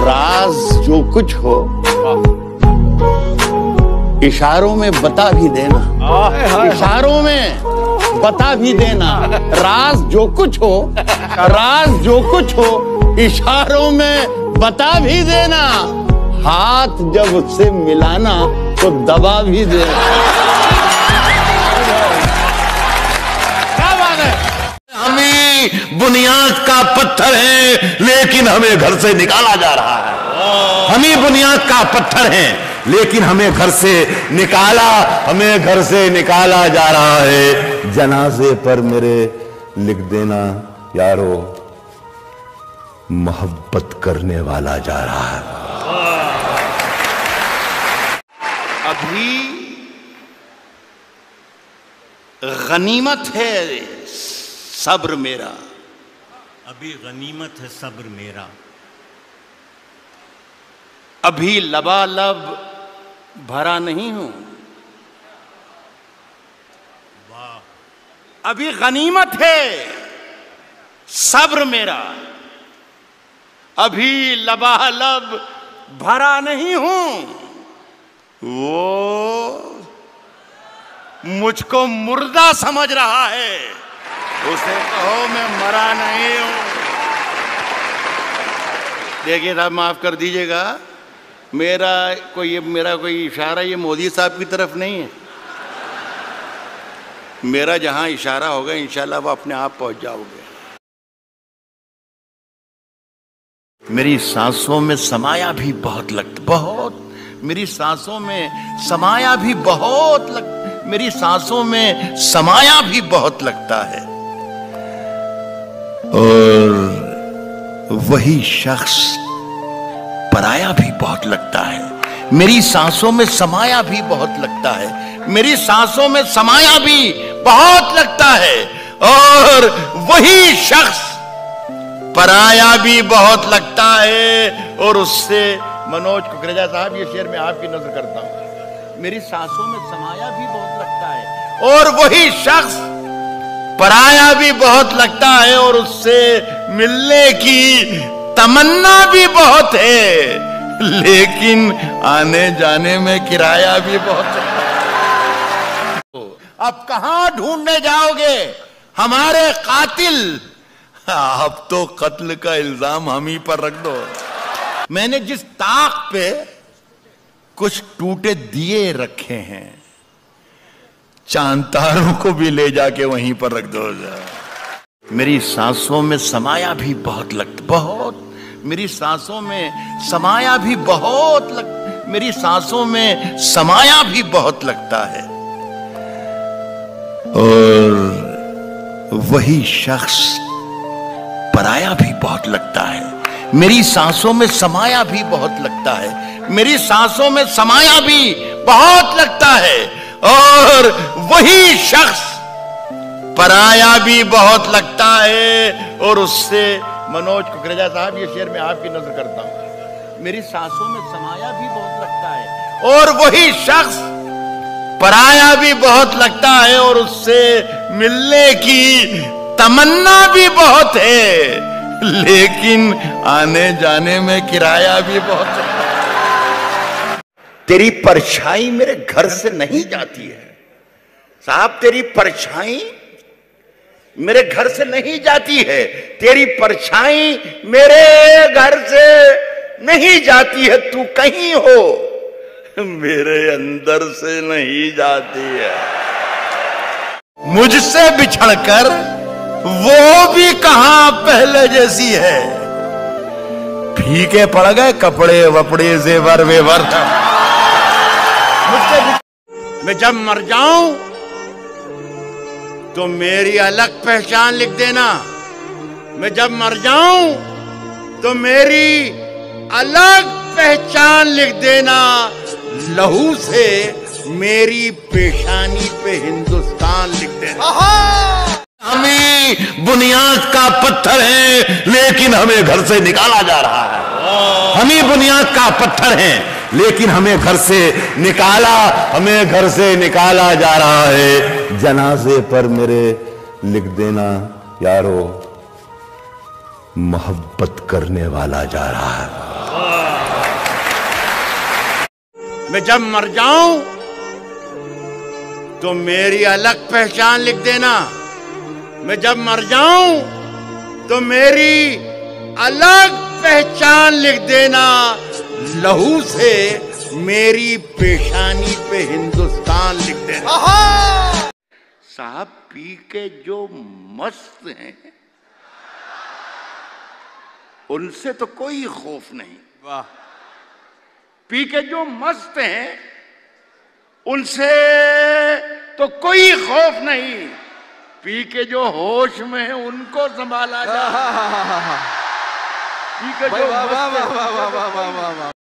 राज जो कुछ हो इशारों में बता भी देना, इशारों में बता भी देना। राज जो कुछ हो, राज जो कुछ हो इशारों में बता भी देना। हाथ जब उससे मिलाना तो दबा भी देना। क्या बात है। हम ही बुनियाद का पत्थर है लेकिन हमें घर से निकाला जा रहा है। हम ही बुनियाद का पत्थर हैं लेकिन हमें घर से निकाला जा रहा है। जनाजे पर मेरे लिख देना यारो, मोहब्बत करने वाला जा रहा है। अभी गनीमत है सब्र मेरा, अभी गनीमत है सब्र मेरा। अभी लबालब भरा नहीं हूं। वाह। अभी गनीमत है सब्र मेरा, अभी लबालब भरा नहीं हूं। वो मुझको मुर्दा समझ रहा है, उसे कहो मैं मरा नहीं हूं। देखिए साहब, माफ कर दीजिएगा, मेरा कोई इशारा ये मोदी साहब की तरफ नहीं है। मेरा जहां इशारा होगा इंशाल्लाह वो अपने आप पहुंच जाओगे। मेरी सांसों में समाया भी बहुत मेरी सांसों में समाया भी मेरी सांसों में समाया भी बहुत लगता है। और वही शख्स पराया भी बहुत लगता है। मेरी सांसों में समाया भी बहुत लगता है, मेरी सांसों में समाया भी बहुत लगता है। और वही शख्स पराया भी बहुत लगता है। और उससे मनोज कुकरेजा साहब, ये शेर मैं आपकी नजर करता हूं। मेरी सांसों में समाया भी बहुत लगता है और वही शख्स पराया भी बहुत लगता है। और उससे मिलने की तमन्ना भी बहुत है, लेकिन आने जाने में किराया भी बहुत है। अब कहां ढूंढने जाओगे हमारे कातिल? अब तो कत्ल का इल्जाम हम ही पर रख दो। मैंने जिस ताक पे कुछ टूटे दिए रखे हैं, चांद तारों को भी ले जाके वहीं पर रख दो। मेरी सांसों में समाया भी मेरी सांसों में समाया भी मेरी सांसों में समाया भी बहुत लगता है। और वही शख्स पराया भी बहुत लगता है। मेरी सांसों में समाया भी बहुत लगता है, मेरी सांसों में समाया भी बहुत लगता है। और वही शख्स पराया भी बहुत लगता है। और उससे मनोज कुकरेजा साहब, ये शेर मैं आपकी नजर करता हूं। मेरी सांसों में समाया भी बहुत लगता है और वही शख्स पराया भी बहुत लगता है। और उससे मिलने की तमन्ना भी बहुत है, लेकिन आने जाने में किराया भी बहुत है। तेरी परछाई मेरे घर से नहीं जाती है साहब, तेरी परछाई मेरे घर से नहीं जाती है। तेरी परछाई मेरे घर से नहीं जाती है। तू कहीं हो, मेरे अंदर से नहीं जाती है। मुझसे बिछड़कर वो भी कहां पहले जैसी है। फीके पड़ गए कपड़े वपड़े जेवर वेवर। मैं जब मर जाऊं तो मेरी अलग पहचान लिख देना। मैं जब मर जाऊं तो मेरी अलग पहचान लिख देना। लहू से मेरी पेशानी पे हिंदुस्तान लिख देना। हम ही बुनियाद का पत्थर हैं लेकिन हमें घर से निकाला जा रहा है। हम ही बुनियाद का पत्थर हैं लेकिन हमें घर से निकाला जा रहा है। जनाजे पर मेरे लिख देना यारो, मोहब्बत करने वाला जा रहा है। मैं जब मर जाऊं तो मेरी अलग पहचान लिख देना। मैं जब मर जाऊं तो मेरी अलग पहचान लिख देना। लहू से मेरी पेशानी पे हिंदुस्तान लिख देना। साहब पी के जो मस्त हैं उनसे तो कोई खौफ नहीं। वाह। पी के जो मस्त हैं उनसे तो कोई खौफ नहीं। पी के जो होश में है उनको संभाला जा। पी के जो मस्त हैं,